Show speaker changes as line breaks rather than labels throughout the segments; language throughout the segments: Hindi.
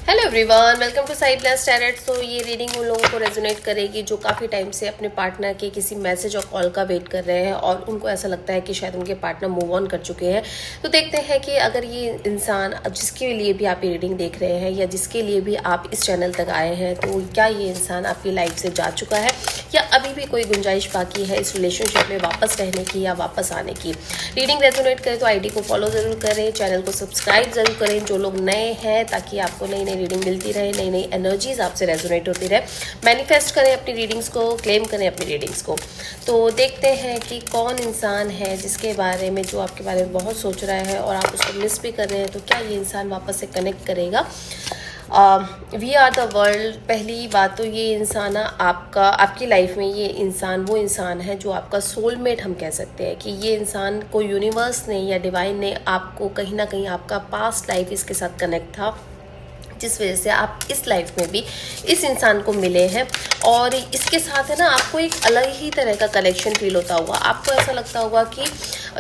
Hello everyone, welcome to Sai blessed tarot. तो ये रीडिंग उन लोगों को रेजोनेट करेगी जो काफ़ी टाइम से अपने पार्टनर के किसी मैसेज और कॉल का वेट कर रहे हैं और उनको ऐसा लगता है कि शायद उनके पार्टनर मूव ऑन कर चुके हैं। तो देखते हैं कि अगर ये इंसान, अब जिसके लिए भी आप ये रीडिंग देख रहे हैं या जिसके लिए भी आप इस चैनल तक आए हैं, तो क्या ये इंसान आपकी लाइफ से जा चुका है या अभी भी कोई गुंजाइश बाकी है इस रिलेशनशिप में वापस रहने की या वापस आने की। रीडिंग रेजोनेट करें तो आईडी को फॉलो ज़रूर करें, चैनल को सब्सक्राइब ज़रूर करें जो लोग नए हैं, ताकि आपको नई नई रीडिंग मिलती रहे, नई नई एनर्जीज आपसे रेजोनेट होती रहे। मैनिफेस्ट करें अपनी रीडिंग्स को, क्लेम करें अपनी रीडिंग्स को। तो देखते हैं कि कौन इंसान है जिसके बारे में, जो आपके बारे में बहुत सोच रहा है और आप उसको मिस भी कर रहे हैं। तो क्या ये इंसान वापस से कनेक्ट करेगा? We are the world. पहली बात तो ये इंसान आपकी लाइफ में ये इंसान वो इंसान है जो आपका सोलमेट हम कह सकते हैं कि ये इंसान को यूनिवर्स ने या डिवाइन ने आपको कहीं ना कहीं आपका पास्ट लाइफ इसके साथ कनेक्ट था, जिस वजह से आप इस लाइफ में भी इस इंसान को मिले हैं। और इसके साथ है ना, आपको एक अलग ही तरह का कनेक्शन फील होता होगा। आपको ऐसा लगता होगा कि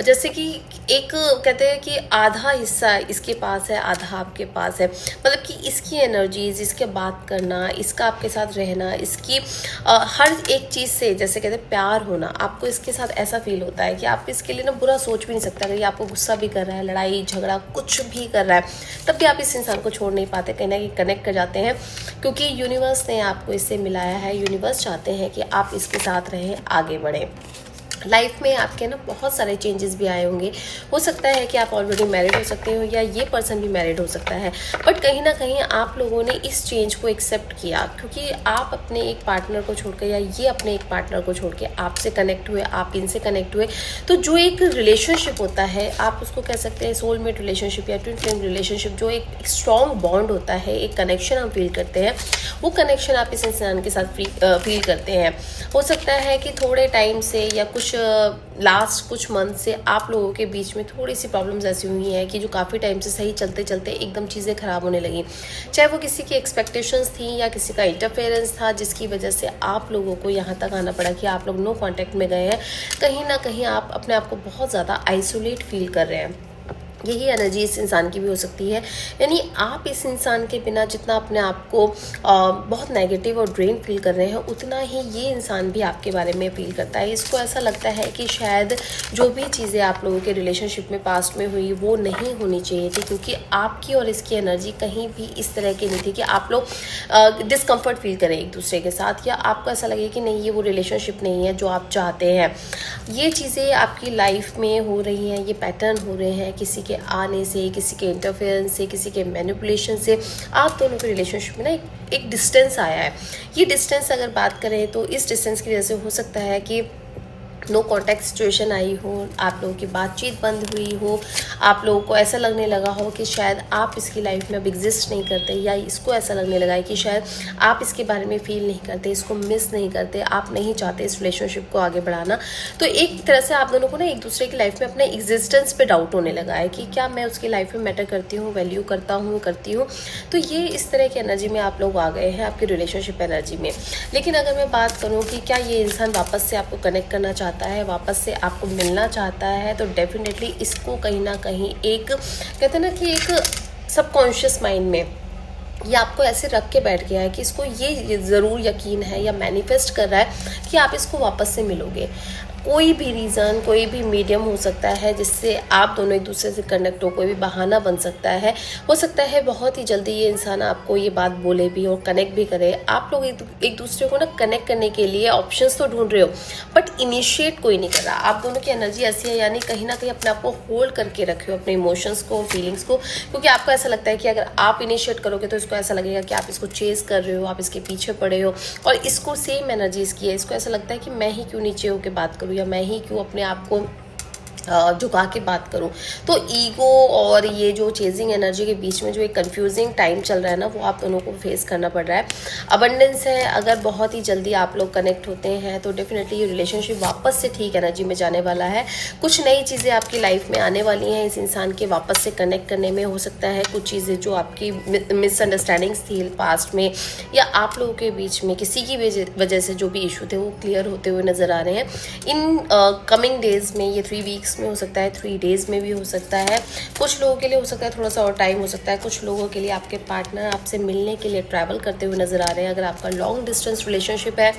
जैसे कि एक कहते हैं कि आधा हिस्सा इसके पास है, आधा आपके पास है। मतलब कि इसकी एनर्जीज, इसके बात करना, इसका आपके साथ रहना, इसकी हर एक चीज़ से जैसे कहते हैं प्यार होना, आपको इसके साथ ऐसा फील होता है कि आप इसके लिए ना बुरा सोच भी नहीं सकते। अगर ये आपको गुस्सा भी कर रहा है, लड़ाई झगड़ा कुछ भी कर रहा है, तब भी आप इस इंसान को छोड़ नहीं पाते, कहीं ना कहीं कनेक्ट कर जाते हैं, क्योंकि यूनिवर्स ने आपको इससे मिलाया है। यूनिवर्स चाहते हैं कि आप इसके साथ रहें, आगे बढ़ें। लाइफ में आपके ना बहुत सारे चेंजेस भी आए होंगे। हो सकता है कि आप ऑलरेडी मैरिड हो सकते हो या ये पर्सन भी मैरिड हो सकता है, बट कहीं ना कहीं आप लोगों ने इस चेंज को एक्सेप्ट किया, क्योंकि आप अपने एक पार्टनर को छोड़ के या ये अपने एक पार्टनर को छोड़ के आपसे कनेक्ट हुए, आप इनसे कनेक्ट हुए। तो जो एक रिलेशनशिप होता है, आप उसको कह सकते हैं सोलमेट रिलेशनशिप या ट्विन फ्लेम रिलेशनशिप, जो एक स्ट्रॉन्ग बॉन्ड होता है, एक कनेक्शन हम फील करते हैं, वो कनेक्शन आप इस इंसान के साथ फील करते हैं। हो सकता है कि थोड़े टाइम से या लास्ट कुछ मंथ से आप लोगों के बीच में थोड़ी सी प्रॉब्लम्स ऐसी हुई हैं कि जो काफ़ी टाइम से सही चलते चलते एकदम चीज़ें ख़राब होने लगी। चाहे वो किसी की एक्सपेक्टेशंस थी या किसी का इंटरफेरेंस था, जिसकी वजह से आप लोगों को यहाँ तक आना पड़ा कि आप लोग नो कांटेक्ट में गए हैं। कहीं ना कहीं आप अपने आप को बहुत ज़्यादा आइसोलेट फील कर रहे हैं। यही एनर्जी इस इंसान की भी हो सकती है। यानी आप इस इंसान के बिना जितना अपने आप को बहुत नेगेटिव और ड्रेन फील कर रहे हैं, उतना ही ये इंसान भी आपके बारे में फील करता है। इसको ऐसा लगता है कि शायद जो भी चीज़ें आप लोगों के रिलेशनशिप में पास्ट में हुई वो नहीं होनी चाहिए थी, क्योंकि आपकी और इसकी एनर्जी कहीं भी इस तरह की नहीं थी कि आप लोग डिस्कम्फर्ट फील करें एक दूसरे के साथ, या आपको ऐसा लगे कि नहीं ये वो रिलेशनशिप नहीं है जो आप चाहते हैं। ये चीज़ें आपकी लाइफ में हो रही हैं, ये पैटर्न हो रहे हैं किसी के आने से, किसी के इंटरफेरेंस से, किसी के मैनिपुलेशन से। आप दोनों के रिलेशनशिप में ना एक डिस्टेंस आया है। ये डिस्टेंस अगर बात करें तो इस डिस्टेंस की वजह से हो सकता है कि नो कॉन्टैक्ट सिचुएशन आई हो, आप लोगों की बातचीत बंद हुई हो, आप लोगों को ऐसा लगने लगा हो कि शायद आप इसकी लाइफ में अब एग्जिस्ट नहीं करते, या इसको ऐसा लगने लगा है कि शायद आप इसके बारे में फील नहीं करते, इसको मिस नहीं करते, आप नहीं चाहते इस रिलेशनशिप को आगे बढ़ाना। तो एक तरह से आप दोनों को ना एक दूसरे की लाइफ में अपने एग्जिस्टेंस पे डाउट होने लगा है कि क्या मैं उसकी लाइफ में मैटर करती हूँ, वैल्यू करती हूँ। तो ये इस तरह की एनर्जी में आप लोग आ गए हैं, आपकी रिलेशनशिप एनर्जी में। लेकिन अगर मैं बात करूँ कि क्या ये इंसान वापस से आपको कनेक्ट करना चाहता है, वापस से आपको मिलना चाहता है, तो डेफिनेटली इसको कहीं ना कहीं एक कहते हैं ना कि एक सबकॉन्शियस माइंड में ये आपको ऐसे रख के बैठ गया है कि इसको ये ज़रूर यकीन है या मैनिफेस्ट कर रहा है कि आप इसको वापस से मिलोगे। कोई भी रीज़न, कोई भी मीडियम हो सकता है जिससे आप दोनों एक दूसरे से कनेक्ट हो, कोई भी बहाना बन सकता है। हो सकता है बहुत ही जल्दी ये इंसान आपको ये बात बोले भी और कनेक्ट भी करे। आप लोग एक दूसरे को ना कनेक्ट करने के लिए ऑप्शंस तो ढूंढ रहे हो, बट इनिशिएट कोई नहीं कर रहा। आप दोनों की एनर्जी ऐसी है, यानी कहीं ना कहीं अपने आप को होल्ड करके रखे हो, अपने इमोशंस को, फीलिंग्स को, क्योंकि आपको ऐसा लगता है कि अगर आप इनिशिएट करोगे तो इसको ऐसा लगेगा कि आप इसको चेस कर रहे हो, आप इसके पीछे पड़े हो, और इसको सेम एनर्जीज की है। इसको ऐसा लगता है कि मैं ही क्यों नीचे होकर बात करूँ, या मैं ही क्यों अपने आप को झुका के बात करूं। तो ईगो और ये जो चेजिंग एनर्जी के बीच में जो एक कंफ्यूजिंग टाइम चल रहा है ना, वो आप दोनों को फेस करना पड़ रहा है। अबंडेंस है, अगर बहुत ही जल्दी आप लोग कनेक्ट होते हैं तो डेफिनेटली ये रिलेशनशिप वापस से ठीक एनर्जी में जाने वाला है। कुछ नई चीज़ें आपकी लाइफ में आने वाली हैं इस इंसान के वापस से कनेक्ट करने में। हो सकता है कुछ चीज़ें जो आपकी मिसअंडरस्टैंडिंग्स थी पास्ट में, या आप लोगों के बीच में किसी की वजह से जो भी इशू थे वो क्लियर होते हुए नज़र आ रहे हैं। इन कमिंग डेज में, ये 3 वीक्स वीक्स में हो सकता है, 3 डेज़ में भी हो सकता है। कुछ लोगों के लिए हो सकता है थोड़ा सा और टाइम हो सकता है। कुछ लोगों के लिए आपके पार्टनर आपसे मिलने के लिए ट्रैवल करते हुए नज़र आ रहे हैं। अगर आपका लॉन्ग डिस्टेंस रिलेशनशिप है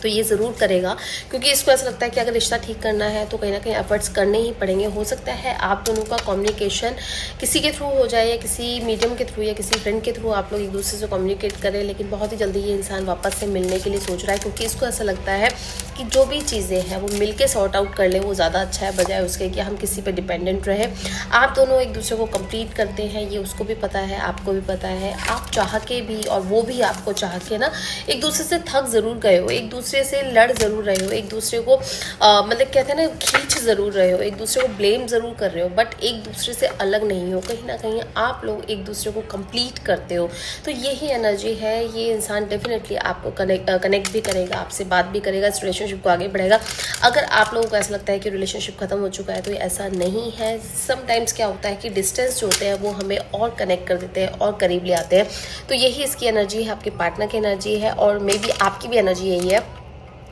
तो ये ज़रूर करेगा, क्योंकि इसको ऐसा लगता है कि अगर रिश्ता ठीक करना है तो कहीं ना कहीं एफर्ट्स करने ही पड़ेंगे। हो सकता है आप दोनों का कम्युनिकेशन किसी के थ्रू हो जाए, या किसी मीडियम के थ्रू, या किसी फ्रेंड के थ्रू आप लोग एक दूसरे से कम्युनिकेट करें, लेकिन बहुत ही जल्दी ये इंसान वापस से मिलने के लिए सोच रहा है, क्योंकि इसको ऐसा लगता है कि जो भी चीज़ें हैं वो मिल के सॉर्ट आउट कर ले, वो ज़्यादा अच्छा है, बजाय उसके कि हम किसी पर डिपेंडेंट रहे। आप दोनों एक दूसरे को कंप्लीट करते हैं, ये उसको भी पता है, आपको भी पता है। आप चाह के भी और वो भी आपको चाह के ना एक दूसरे से थक ज़रूर गए हो, एक दूसरे से लड़ ज़रूर रहे हो, एक दूसरे को मतलब कहते हैं ना खींच ज़रूर रहे हो, एक दूसरे को ब्लेम ज़रूर कर रहे हो, बट एक दूसरे से अलग नहीं हो। कहीं ना कहीं आप लोग एक दूसरे को कंप्लीट करते हो। तो यही एनर्जी है। ये इंसान डेफिनेटली आपको कनेक्ट भी करेगा, आपसे बात भी करेगा, इस रिलेशनशिप को आगे बढ़ाएगा। अगर आप लोगों को ऐसा लगता है कि रिलेशनशिप खत्म हो चुका है तो ये ऐसा नहीं है। समटाइम्स क्या होता है कि डिस्टेंस जो होते हैं वो हमें और कनेक्ट कर देते हैं और करीब ले आते हैं। तो यही इसकी एनर्जी है, आपके पार्टनर की एनर्जी है, और मे बी आपकी भी एनर्जी यही है,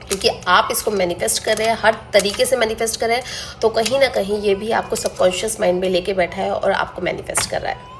क्योंकि आप इसको मैनिफेस्ट कर रहे हैं, हर तरीके से मैनिफेस्ट कर रहे हैं। तो कहीं ना कहीं ये भी आपको सबकॉन्शियस माइंड में लेके बैठा है और आपको मैनिफेस्ट कर रहा है।